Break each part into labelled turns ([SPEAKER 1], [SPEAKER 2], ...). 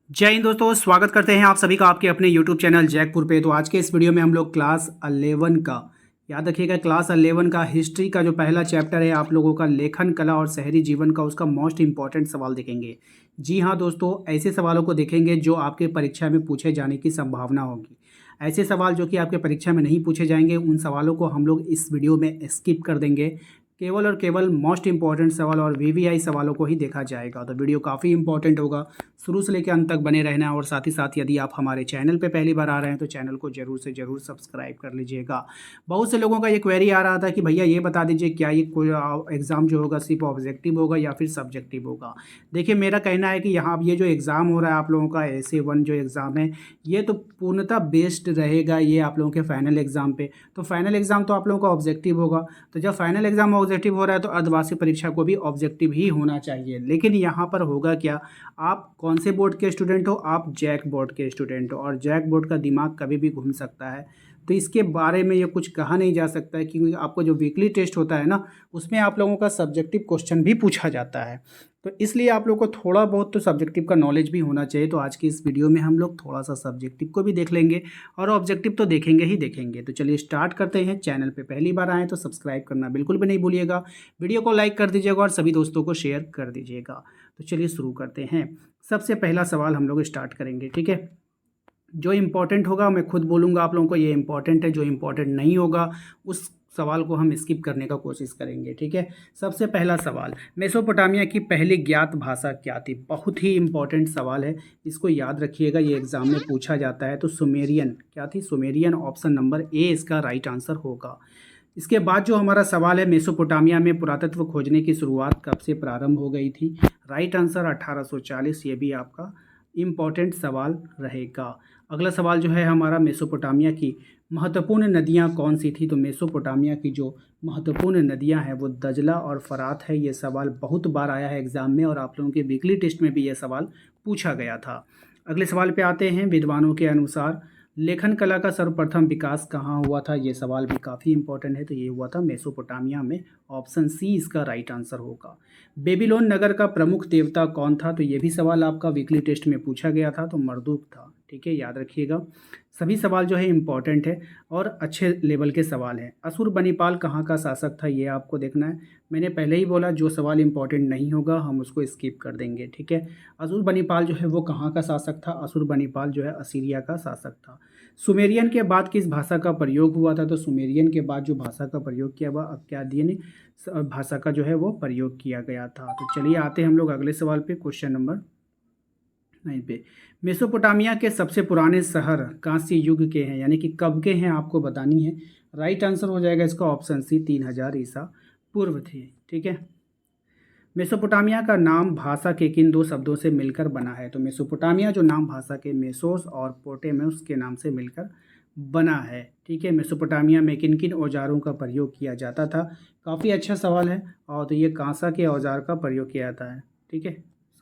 [SPEAKER 1] जय हिंद दोस्तों, स्वागत करते हैं आप सभी का आपके अपने YouTube चैनल जैकपुर पे। तो आज के इस वीडियो में हम लोग क्लास 11 का, याद रखिएगा, क्लास 11 का हिस्ट्री का जो पहला चैप्टर है आप लोगों का लेखन कला और शहरी जीवन का, उसका मोस्ट इंपॉर्टेंट सवाल देखेंगे। जी हाँ दोस्तों, ऐसे सवालों को देखेंगे जो आपके परीक्षा में पूछे जाने की संभावना होगी। ऐसे सवाल जो कि आपके परीक्षा में नहीं पूछे जाएंगे, उन सवालों को हम लोग इस वीडियो में स्किप कर देंगे। केवल और केवल मोस्ट इंपॉर्टेंट सवाल और वीवीआई सवालों को ही देखा जाएगा। तो वीडियो काफ़ी इंपॉर्टेंट होगा, शुरू से लेकर अंत तक बने रहना। और साथ ही साथ यदि आप हमारे चैनल पे पहली बार आ रहे हैं तो चैनल को जरूर से जरूर सब्सक्राइब कर लीजिएगा। बहुत से लोगों का ये क्वेरी आ रहा था कि भैया ये बता दीजिए, क्या ये कोई एग्ज़ाम जो होगा सिर्फ ऑब्जेक्टिव होगा या फिर सब्जेक्टिव होगा। देखिए, मेरा कहना है कि यहाँ ये जो एग्ज़ाम हो रहा है आप लोगों का SA1 जो एग्ज़ाम है, ये तो पूर्णतः बेस्ड रहेगा ये आप लोगों के फाइनल एग्ज़ाम पे। तो फाइनल एग्ज़ाम तो आप लोगों का ऑब्जेक्टिव होगा। तो जब फाइनल एग्ज़ाम ऑब्जेक्टिव हो रहा है तो अर्धवार्षिक परीक्षा को भी ऑब्जेक्टिव ही होना चाहिए। लेकिन यहाँ पर होगा क्या, आप कौन से बोर्ड के स्टूडेंट हो? आप जैक बोर्ड के स्टूडेंट हो, और जैक बोर्ड का दिमाग कभी भी घूम सकता है। तो इसके बारे में ये कुछ कहा नहीं जा सकता है, क्योंकि आपको जो वीकली टेस्ट होता है ना, उसमें आप लोगों का सब्जेक्टिव क्वेश्चन भी पूछा जाता है। तो इसलिए आप लोग को थोड़ा बहुत तो सब्जेक्टिव का नॉलेज भी होना चाहिए। तो आज की इस वीडियो में हम लोग थोड़ा सा सब्जेक्टिव को भी देख लेंगे और ऑब्जेक्टिव तो देखेंगे ही देखेंगे। तो चलिए स्टार्ट करते हैं। चैनल पे पहली बार आएँ तो सब्सक्राइब करना बिल्कुल भी नहीं भूलिएगा, वीडियो को लाइक कर दीजिएगा और सभी दोस्तों को शेयर कर दीजिएगा। तो चलिए शुरू करते हैं। सबसे पहला सवाल हम लोग स्टार्ट करेंगे, ठीक है। जो इम्पोर्टेंट होगा मैं खुद बोलूँगा आप लोगों को ये इम्पोर्टेंट है, जो इम्पोर्टेंट नहीं होगा उस सवाल को हम स्किप करने का कोशिश करेंगे, ठीक है। सबसे पहला सवाल, मेसोपोटामिया की पहली ज्ञात भाषा क्या थी? बहुत ही इंपॉर्टेंट सवाल है, इसको याद रखिएगा, ये एग्जाम में पूछा जाता है। तो सुमेरियन क्या थी? सुमेरियन, ऑप्शन नंबर ए इसका राइट आंसर होगा। इसके बाद जो हमारा सवाल है, मेसोपोटामिया में पुरातत्व खोजने की शुरुआत कब से प्रारंभ हो गई थी? Right answer 1840। ये भी आपका इम्पॉर्टेंट सवाल रहेगा। अगला सवाल जो है हमारा, मेसोपोटामिया की महत्वपूर्ण नदियां कौन सी थी? तो मेसोपोटामिया की जो महत्वपूर्ण नदियां हैं वो दजला और फरात है। ये सवाल बहुत बार आया है एग्जाम में और आप लोगों के वीकली टेस्ट में भी ये सवाल पूछा गया था। अगले सवाल पे आते हैं। विद्वानों के अनुसार लेखन कला का सर्वप्रथम विकास कहाँ हुआ था? ये सवाल भी काफ़ी इंपॉर्टेंट है। तो ये हुआ था मेसोपोटामिया में, ऑप्शन सी इसका राइट आंसर होगा। बेबीलोन नगर का प्रमुख देवता कौन था? तो ये भी सवाल आपका वीकली टेस्ट में पूछा गया था, तो मरदुक था, ठीक है, याद रखिएगा। सभी सवाल जो है इंपॉर्टेंट है और अच्छे लेवल के सवाल हैं। असुरबनिपाल कहाँ का शासक था? ये आपको देखना है। मैंने पहले ही बोला, जो सवाल इंपॉर्टेंट नहीं होगा हम उसको स्किप कर देंगे, ठीक है। असुरबनिपाल जो है वो कहाँ का शासक था? असुरबनिपाल जो है असीरिया का शासक था। सुमेरियन के बाद किस भाषा का प्रयोग हुआ था? तो सुमेरियन के बाद जो भाषा का प्रयोग किया हुआ अक्कादियन भाषा का जो है वो प्रयोग किया गया था। तो चलिए आते हैं हम लोग अगले सवाल पे, क्वेश्चन नंबर 9 पे। मेसोपोटामिया के सबसे पुराने शहर कांस्य युग के हैं, यानी कि कब के हैं आपको बतानी है। राइट आंसर हो जाएगा इसका ऑप्शन सी, 3000 ईसा पूर्व थे, ठीक है। मेसोपोटामिया का नाम भाषा के किन दो शब्दों से मिलकर बना है? तो मेसोपोटामिया जो नाम भाषा के मेसोस और पोटेमस के नाम से मिलकर बना है, ठीक है। मेसोपोटामिया में किन किन औजारों का प्रयोग किया जाता था? काफ़ी अच्छा सवाल है। और तो ये कांसा के औजार का प्रयोग किया जाता है, ठीक है।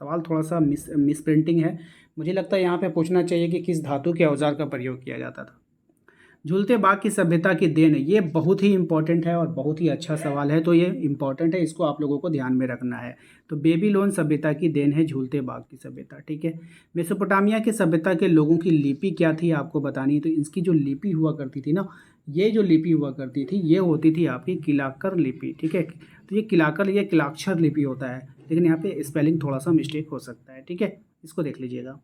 [SPEAKER 1] सवाल थोड़ा सा मिस प्रिंटिंग है, मुझे लगता है यहाँ पे पूछना चाहिए कि किस धातु के औजार का प्रयोग किया जाता था। झूलते बाग की सभ्यता की देन, ये बहुत ही इंपॉर्टेंट है और बहुत ही अच्छा सवाल है। तो ये इंपॉर्टेंट है, इसको आप लोगों को ध्यान में रखना है। तो बेबीलोन सभ्यता की देन है झूलते बाग की सभ्यता, ठीक है। मेसोपोटामिया की सभ्यता के लोगों की लिपि क्या थी आपको बतानी है। तो इसकी जो लिपि हुआ करती थी ना, ये जो लिपि हुआ करती थी ये होती थी आपकी किलाकर लिपि, ठीक है। तो ये किलाकर, ये किलाक्षर लिपि होता है, लेकिन यहाँ पे स्पेलिंग थोड़ा सा मिस्टेक हो सकता है, ठीक है, इसको देख लीजिएगा।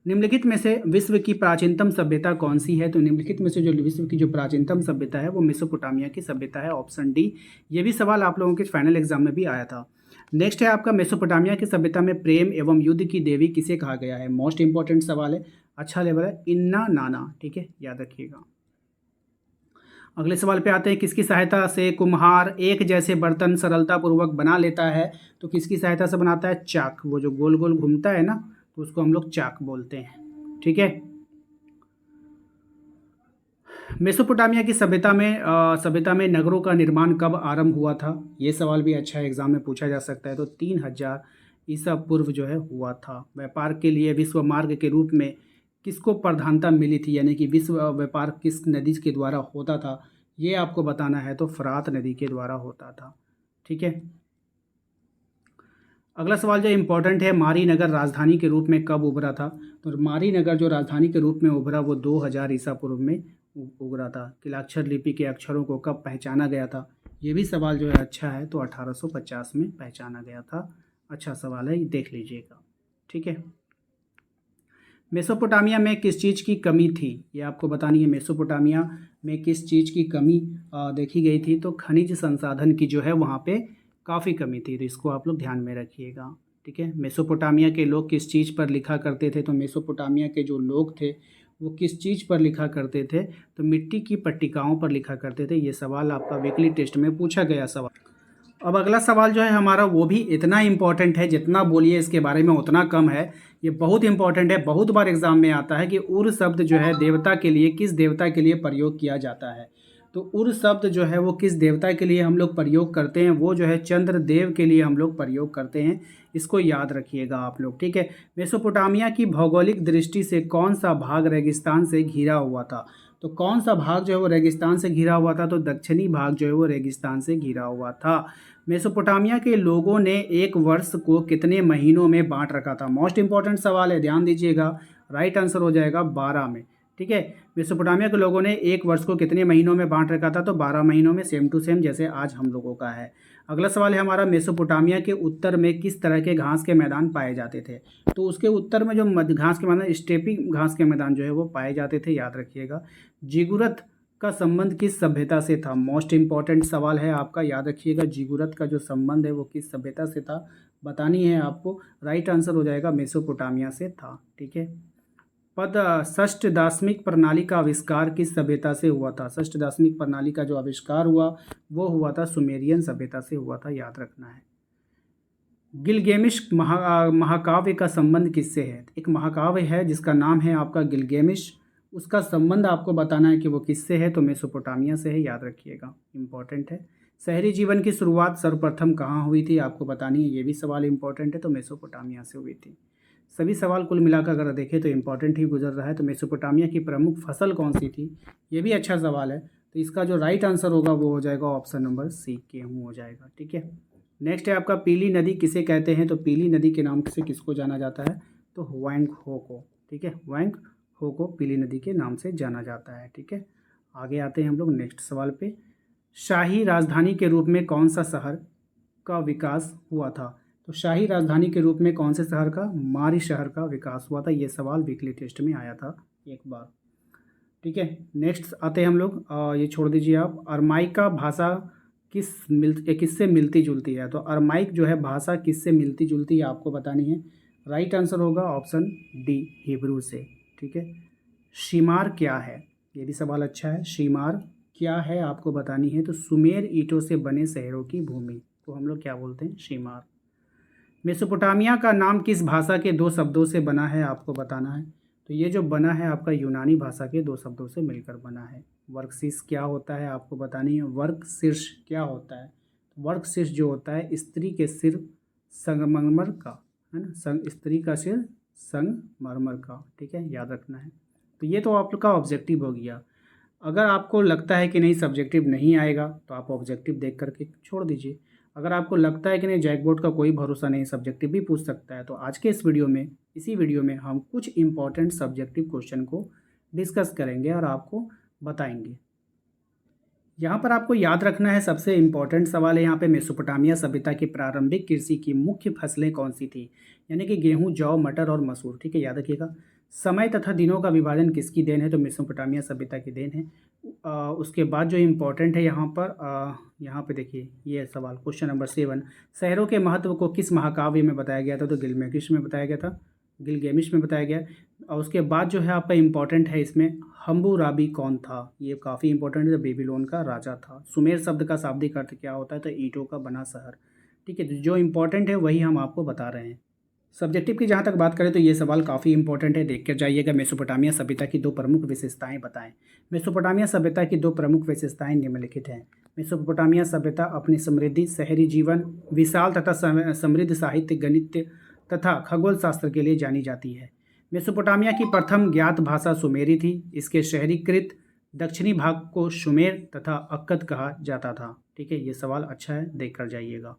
[SPEAKER 1] निम्नलिखित में से विश्व की प्राचीनतम सभ्यता कौन सी है? तो निम्नलिखित में से जो विश्व की जो प्राचीनतम सभ्यता है वो मेसोपोटामिया की सभ्यता है, ऑप्शन डी। ये भी सवाल आप लोगों के फाइनल एग्जाम में भी आया था। नेक्स्ट है आपका, मेसोपोटामिया की सभ्यता में प्रेम एवं युद्ध की देवी किसे कहा गया है? मोस्ट इंपॉर्टेंट सवाल है, अच्छा लेवल है, इन्ना नाना, ठीक है, याद रखिएगा। अगले सवाल पे आते हैं। किसकी सहायता से कुम्हार एक जैसे बर्तन सरलतापूर्वक बना लेता है? तो किसकी सहायता से बनाता है? चाक, वो जो गोल गोल घूमता है ना, तो उसको हम लोग चाक बोलते हैं, ठीक है। मेसोपोटामिया की सभ्यता में नगरों का निर्माण कब आरंभ हुआ था? ये सवाल भी अच्छा एग्जाम में पूछा जा सकता है। तो 3000 ईसा पूर्व जो है हुआ था। व्यापार के लिए विश्व मार्ग के रूप में किसको प्रधानता मिली थी, यानी कि विश्व व्यापार किस नदी के द्वारा होता था? ये आपको बताना है। तो फरात नदी के द्वारा होता था, ठीक है। अगला सवाल जो इम्पोर्टेंट है, मारी नगर राजधानी के रूप में कब उभरा था? तो मारी नगर जो राजधानी के रूप में उभरा वो 2000 ईसा पूर्व में उभरा था। किलाक्षर लिपि के अक्षरों को कब पहचाना गया था? ये भी सवाल जो है अच्छा है, तो 1850 में पहचाना गया था। अच्छा सवाल है, देख लीजिएगा। ठीक है। मेसोपोटामिया में किस चीज़ की कमी थी, ये आपको बतानी है। मेसोपोटामिया में किस चीज़ की कमी देखी गई थी? तो खनिज संसाधन की जो है वहाँ पे काफ़ी कमी थी, तो इसको आप लोग ध्यान में रखिएगा। ठीक है। मेसोपोटामिया के लोग किस चीज़ पर लिखा करते थे? तो मेसोपोटामिया के जो लोग थे वो किस चीज़ पर लिखा करते थे? तो मिट्टी की पट्टिकाओं पर लिखा करते थे। ये सवाल आपका वीकली टेस्ट में पूछा गया सवाल। अब अगला सवाल जो है हमारा वो भी इतना इम्पोर्टेंट है, जितना बोलिए इसके बारे में उतना कम है। ये बहुत इम्पोर्टेंट है, बहुत बार एग्जाम में आता है कि उर शब्द जो है देवता के लिए, किस देवता के लिए प्रयोग किया जाता है? तो उर शब्द जो है वो किस देवता के लिए हम लोग प्रयोग करते हैं? वो जो है चंद्र देव के लिए हम लोग प्रयोग करते हैं। इसको याद रखिएगा आप लोग। ठीक है। मेसोपोटामिया की भौगोलिक दृष्टि से कौन सा भाग रेगिस्तान से घिरा हुआ था? तो कौन सा भाग जो है वो रेगिस्तान से घिरा हुआ था? तो दक्षिणी भाग जो है वो रेगिस्तान से घिरा हुआ था। मेसोपोटामिया के लोगों ने एक वर्ष को कितने महीनों में बांट रखा था? मोस्ट इंपॉर्टेंट सवाल है, ध्यान दीजिएगा। राइट आंसर हो जाएगा 12 में। ठीक है। मेसोपोटामिया के लोगों ने एक वर्ष को कितने महीनों में बांट रखा था? तो 12 महीनों में, सेम टू सेम जैसे आज हम लोगों का है। अगला सवाल है हमारा, मेसोपोटामिया के उत्तर में किस तरह के घास के मैदान पाए जाते थे? तो उसके उत्तर में जो घास के मैदान, स्टेपी घास के मैदान जो है वो पाए जाते थे, याद रखिएगा। जिगुरत का संबंध किस सभ्यता से था? मोस्ट इंपॉर्टेंट सवाल है आपका, याद रखिएगा। जिगुरत का जो संबंध है वो किस सभ्यता से था, बतानी है आपको। राइट आंसर हो जाएगा मेसोपोटामिया से था। ठीक है। पद षष्ठ दार्शनिक प्रणाली का आविष्कार किस सभ्यता से हुआ था? षष्ठ दार्शनिक प्रणाली का जो आविष्कार हुआ वो हुआ था सुमेरियन सभ्यता से हुआ था, याद रखना है। गिलगेमिश महाकाव्य का संबंध किससे है? एक महाकाव्य है जिसका नाम है आपका गिलगेमिश, उसका संबंध आपको बताना है कि वो किससे है। तो मेसोपोटामिया से है, याद रखिएगा, इंपॉर्टेंट है। शहरी जीवन की शुरुआत सर्वप्रथम कहाँ हुई थी, आपको बतानी है। ये भी सवाल इंपॉर्टेंट है, तो मेसोपोटामिया से हुई थी। सभी सवाल कुल मिलाकर अगर देखें तो इंपॉर्टेंट ही गुजर रहा है। तो मेसोपोटामिया की प्रमुख फसल कौन सी थी, ये भी अच्छा सवाल है। तो इसका जो राइट आंसर होगा वो हो जाएगा ऑप्शन नंबर सी, गेहूँ हो जाएगा। ठीक है। नेक्स्ट है आपका, पीली नदी किसे कहते हैं? तो पीली नदी के नाम से किसको जाना जाता है? तो हुआंग हो को। ठीक है। हुआंग हो को पीली नदी के नाम से जाना जाता है। ठीक है। आगे आते हैं हम लोग नेक्स्ट सवाल पे। शाही राजधानी के रूप में कौन सा शहर का विकास हुआ था? तो शाही राजधानी के रूप में कौन से शहर का? मारी शहर का विकास हुआ था। ये सवाल वीकली टेस्ट में आया था एक बार। ठीक है। नेक्स्ट आते हैं हम लोग, ये छोड़ दीजिए आप। अरमाइका भाषा किससे मिलती जुलती है? तो अरमाइक जो है भाषा किससे मिलती जुलती है, आपको बतानी है। राइट आंसर होगा ऑप्शन डी, हिब्रू से। ठीक है। शीमार क्या है? ये भी सवाल अच्छा है। शीमार क्या है आपको बतानी है। तो सुमेर ईंटों से बने शहरों की भूमि को हम लोग क्या बोलते हैं? शीमार। मेसोपोटामिया का नाम किस भाषा के दो शब्दों से बना है, आपको बताना है। तो ये जो बना है आपका यूनानी भाषा के दो शब्दों से मिलकर बना है। वर्कशीर्ष क्या होता है, आपको बतानी है। वर्कशीर्ष क्या होता है? वर्कशीर्ष जो होता है स्त्री के सिर संगमरमर का, है ना, स्त्री का सिर संगमरमर का। ठीक है, याद रखना है। तो ये तो आप लोग का ऑब्जेक्टिव हो गया। अगर आपको लगता है कि नहीं सब्जेक्टिव नहीं आएगा तो आप ऑब्जेक्टिव देख करके छोड़ दीजिए। अगर आपको लगता है कि नहीं जैकबोर्ड का कोई भरोसा नहीं, सब्जेक्टिव भी पूछ सकता है, तो आज के इसी वीडियो में हम कुछ इंपॉर्टेंट सब्जेक्टिव क्वेश्चन को डिस्कस करेंगे और आपको बताएंगे। यहाँ पर आपको याद रखना है, सबसे इम्पॉर्टेंट सवाल है यहाँ पे, मेसोपोटामिया सभ्यता की प्रारंभिक कृषि की मुख्य फसलें कौन सी थी? यानी कि गेहूँ, जौ, मटर और मसूर। ठीक है, याद रखिएगा। समय तथा दिनों का विभाजन किसकी देन है? तो मेसोपोटामिया सभ्यता की देन है। उसके बाद जो इम्पोर्टेंट है यहाँ पे देखिए ये सवाल, क्वेश्चन नंबर 7, शहरों के महत्व को किस महाकाव्य में बताया गया था? तो गिलगेमिश में बताया गया था, गिलगेमिश में बताया गया। और उसके बाद जो है आपका इम्पोर्टेंट है इसमें, हम्बुराबी कौन था? ये काफ़ी इंपॉर्टेंट है, बेबीलोन का राजा था। सुमेर शब्द का शाब्दिक अर्थ क्या होता है? तो ईंटों का बना शहर। ठीक है, तो जो इम्पोर्टेंट है वही हम आपको बता रहे हैं। सब्जेक्टिव की जहाँ तक बात करें तो ये सवाल काफ़ी इंपॉर्टेंट है, देख कर जाइएगा। मेसोपोटामिया सभ्यता की दो प्रमुख विशेषताएं बताएं। मेसोपोटामिया सभ्यता की दो प्रमुख विशेषताएं निम्नलिखित हैं। मेसोपोटामिया सभ्यता अपनी समृद्धि शहरी जीवन, विशाल तथा समृद्ध साहित्य, गणित तथा खगोल शास्त्र के लिए जानी जाती है। मेसोपोटामिया की प्रथम ज्ञात भाषा सुमेरी थी। इसके शहरीकृत दक्षिणी भाग को शुमेर तथा अक्कद कहा जाता था। ठीक है, ये सवाल अच्छा है, देख कर जाइएगा।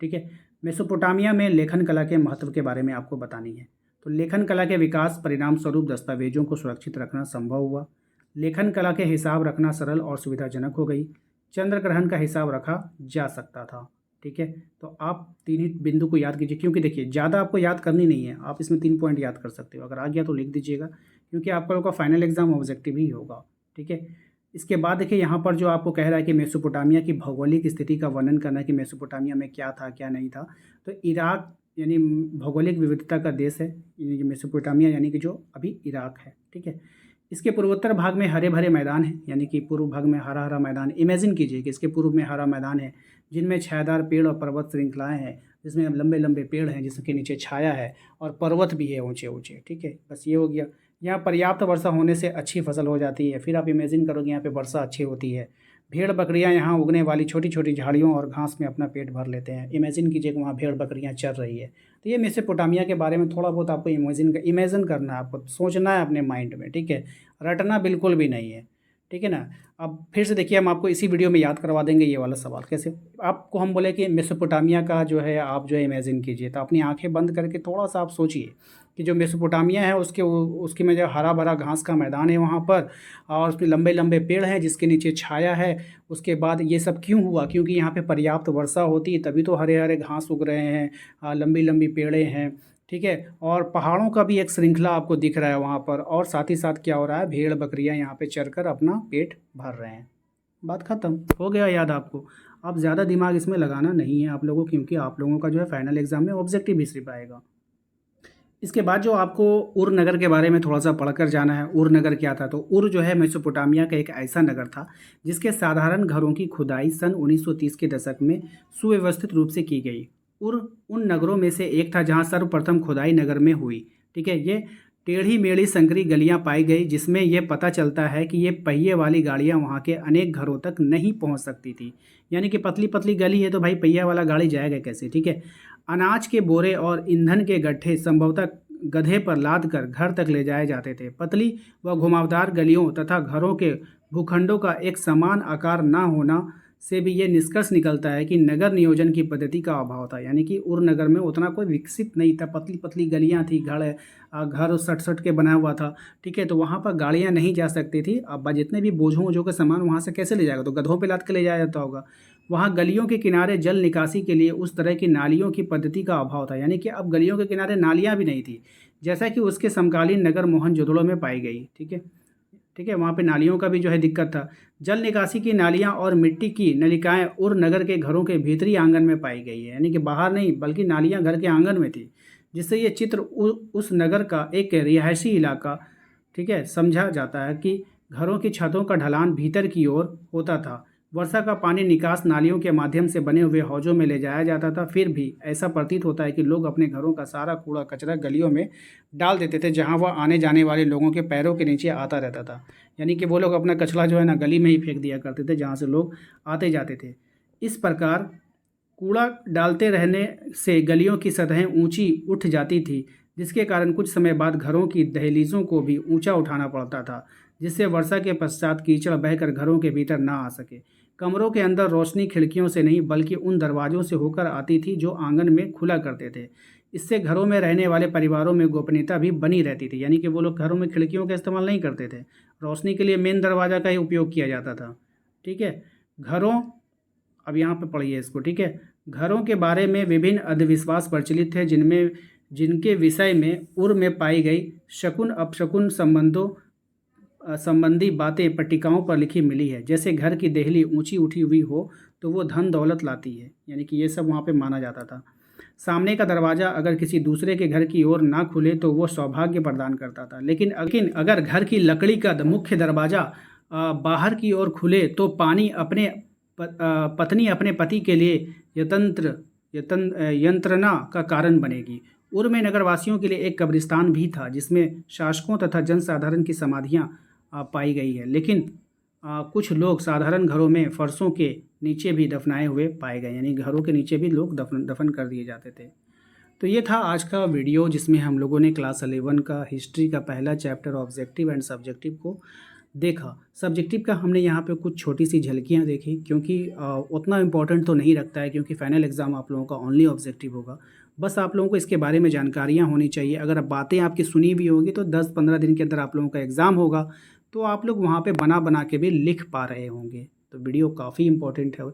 [SPEAKER 1] ठीक है। मेसोपोटामिया में लेखन कला के महत्व के बारे में आपको बतानी है। तो लेखन कला के विकास परिणाम स्वरूप दस्तावेजों को सुरक्षित रखना संभव हुआ। लेखन कला के हिसाब रखना सरल और सुविधाजनक हो गई। चंद्र ग्रहण का हिसाब रखा जा सकता था। ठीक है, तो आप 3 ही बिंदु को याद कीजिए, क्योंकि देखिए ज़्यादा आपको याद करनी नहीं है, आप इसमें 3 पॉइंट याद कर सकते हो। अगर आ गया तो लिख दीजिएगा, क्योंकि आपका लोग का फाइनल एग्जाम ऑब्जेक्टिव ही होगा। ठीक है, इसके बाद देखिए यहाँ पर जो आपको कह रहा है कि मेसोपोटामिया की भौगोलिक स्थिति का वर्णन करना है कि मेसोपोटामिया में क्या था क्या नहीं था। तो इराक यानी भौगोलिक विविधता का देश है यानी कि मेसोपोटामिया, यानी कि जो अभी इराक है। ठीक है, इसके पूर्वोत्तर भाग में हरे भरे मैदान हैं, यानी कि पूर्व भाग में हरा हरा मैदान। इमेजिन कीजिए कि इसके पूर्व में हरा मैदान है जिनमें छायादार पेड़ और पर्वत श्रृंखलाएं हैं, जिसमें लंबे लंबे पेड़ हैं जिसके नीचे छाया है, और पर्वत भी है ऊंचे ऊंचे। ठीक है, बस ये हो गया। यहाँ पर्याप्त वर्षा होने से अच्छी फसल हो जाती है। फिर आप इमेजिन करोगे यहाँ पे वर्षा अच्छी होती है। भेड़ बकरियाँ यहाँ उगने वाली छोटी छोटी झाड़ियों और घास में अपना पेट भर लेते हैं। इमेजिन कीजिए कि वहाँ भेड़ बकरियाँ चर रही है। तो ये मेसोपोटामिया के बारे में थोड़ा बहुत आपको इमेजिन करना है, आपको सोचना है अपने माइंड में। ठीक है, रटना बिल्कुल भी नहीं है। ठीक है ना। अब फिर से देखिए, हम आपको इसी वीडियो में याद करवा देंगे ये वाला सवाल। कैसे आपको हम बोले कि मेसोपोटामिया का जो है आप जो है इमेजिन कीजिए, तो अपनी आंखें बंद करके थोड़ा सा आप सोचिए कि जो मेसोपोटामिया है उसके में जो हरा भरा घास का मैदान है वहाँ पर, और उसमें लंबे लंबे पेड़ हैं जिसके नीचे छाया है। उसके बाद ये सब क्यों हुआ? क्योंकि यहाँ पे पर्याप्त वर्षा होती है, तभी तो हरे हरे घास उग रहे हैं, लंबी लंबी पेड़ें हैं। ठीक है, और पहाड़ों का भी एक श्रृंखला आपको दिख रहा है वहाँ पर, और साथ ही साथ क्या हो रहा है, भेड़ बकरियाँ यहाँ पे चरकर अपना पेट भर रहे हैं। बात खत्म हो गया याद आपको। आप ज़्यादा दिमाग इसमें लगाना नहीं है आप लोगों, क्योंकि आप लोगों का जो है फाइनल एग्जाम में ऑब्जेक्टिव भी सिर्फ आएगा। इसके बाद जो आपको उर नगर के बारे में थोड़ा सा पढ़कर जाना है। उर नगर क्या था? तो उर जो है मेसोपोटामिया का एक ऐसा नगर था जिसके साधारण घरों की खुदाई सन 1930 के दशक में सुव्यवस्थित रूप से की गई। उर उन नगरों में से एक था जहां सर्वप्रथम खुदाई नगर में हुई। ठीक है, ये टेढ़ी मेढ़ी संकरी गलियां पाई गई, जिसमें यह पता चलता है कि ये पहिए वाली गाड़ियां वहां के अनेक घरों तक नहीं पहुंच सकती थी। यानी कि पतली पतली गली है तो भाई पहिया वाला गाड़ी जाएगा कैसे? ठीक है, अनाज के बोरे और ईंधन के गड्ढे संभवतः गधे पर लाद कर घर तक ले जाए जाते थे। पतली व घुमावदार गलियों तथा घरों के भूखंडों का एक समान आकार न होना से भी ये निष्कर्ष निकलता है कि नगर नियोजन की पद्धति का अभाव था। यानी कि उर नगर में उतना कोई विकसित नहीं था, पतली पतली गलियां थी, घर सट सट के बना हुआ था। ठीक है, तो वहाँ पर गाड़ियाँ नहीं जा सकती थी। अब जितने भी बोझों वोझों के सामान वहाँ से कैसे ले जाएगा? तो गधों पे लाद के ले जाया जाता होगा। वहाँ गलियों के किनारे जल निकासी के लिए उस तरह की नालियों की पद्धति का अभाव था। यानी कि अब गलियों के किनारे नालियाँ भी नहीं थी, जैसा कि उसके समकालीन नगर मोहनजोदड़ो में पाई गई। ठीक है, ठीक है, वहाँ पे नालियों का भी जो है दिक्कत था। जल निकासी की नालियाँ और मिट्टी की नलिकाएं उर नगर के घरों के भीतरी आंगन में पाई गई है। यानी कि बाहर नहीं, बल्कि नालियाँ घर के आंगन में थी, जिससे ये चित्र उस नगर का एक रिहायशी इलाका, ठीक है, समझा जाता है कि घरों की छतों का ढलान भीतर की ओर होता था। वर्षा का पानी निकास नालियों के माध्यम से बने हुए हौजों में ले जाया जाता था। फिर भी ऐसा प्रतीत होता है कि लोग अपने घरों का सारा कूड़ा कचरा गलियों में डाल देते थे, जहां वह आने जाने वाले लोगों के पैरों के नीचे आता रहता था। यानी कि वो लोग अपना कचरा जो है ना गली में ही फेंक दिया करते थे, जहाँ से लोग आते जाते थे। इस प्रकार कूड़ा डालते रहने से गलियों की सतहें ऊंची उठ जाती थी, जिसके कारण कुछ समय बाद घरों की दहलीजों को भी ऊंचा उठाना पड़ता था, जिससे वर्षा के पश्चात कीचड़ बहकर घरों के भीतर ना आ सके। कमरों के अंदर रोशनी खिड़कियों से नहीं बल्कि उन दरवाज़ों से होकर आती थी जो आंगन में खुला करते थे। इससे घरों में रहने वाले परिवारों में गोपनीयता भी बनी रहती थी। यानी कि वो लोग घरों में खिड़कियों का इस्तेमाल नहीं करते थे, रोशनी के लिए मेन दरवाज़ा का ही उपयोग किया जाता था। ठीक है, घरों, अब यहाँ पे पढ़िए इसको। ठीक है, घरों के बारे में विभिन्न अंधविश्वास प्रचलित थे, जिनके विषय में उर में पाई गई शकुन अपशकुन संबंधी बातें पट्टिकाओं पर लिखी मिली है। जैसे घर की देहली ऊंची उठी हुई हो तो वो धन दौलत लाती है। यानी कि ये सब वहाँ पे माना जाता था। सामने का दरवाज़ा अगर किसी दूसरे के घर की ओर ना खुले तो वो सौभाग्य प्रदान करता था। लेकिन अगर घर की लकड़ी का मुख्य दरवाज़ा बाहर की ओर खुले तो पत्नी अपने पति के लिए यंत्रणा का कारण बनेगी। उर में नगरवासियों के लिए एक कब्रिस्तान भी था, जिसमें शासकों तथा जनसाधारण की समाधियां पाई गई है। लेकिन कुछ लोग साधारण घरों में फर्शों के नीचे भी दफनाए हुए पाए गए। यानी घरों के नीचे भी लोग दफन कर दिए जाते थे। तो ये था आज का वीडियो, जिसमें हम लोगों ने क्लास 11 का हिस्ट्री का पहला चैप्टर ऑब्जेक्टिव एंड सब्जेक्टिव को देखा। सब्जेक्टिव का हमने यहाँ पे कुछ छोटी सी झलकियाँ देखी, क्योंकि उतना इम्पोर्टेंट तो नहीं रखता है, क्योंकि फाइनल एग्ज़ाम आप लोगों का ओनली ऑब्जेक्टिव होगा। बस आप लोगों को इसके बारे में जानकारियाँ होनी चाहिए। अगर अब बातें आपकी सुनी भी होगी तो 10-15 दिन के अंदर आप लोगों का एग्ज़ाम होगा, तो आप लोग वहाँ पे बना के भी लिख पा रहे होंगे। तो वीडियो काफ़ी इंपॉर्टेंट है,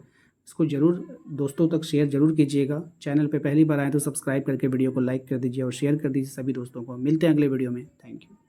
[SPEAKER 1] इसको ज़रूर दोस्तों तक शेयर ज़रूर कीजिएगा। चैनल पे पहली बार आए तो सब्सक्राइब करके वीडियो को लाइक कर दीजिए और शेयर कर दीजिए सभी दोस्तों को। मिलते हैं अगले वीडियो में। Thank you.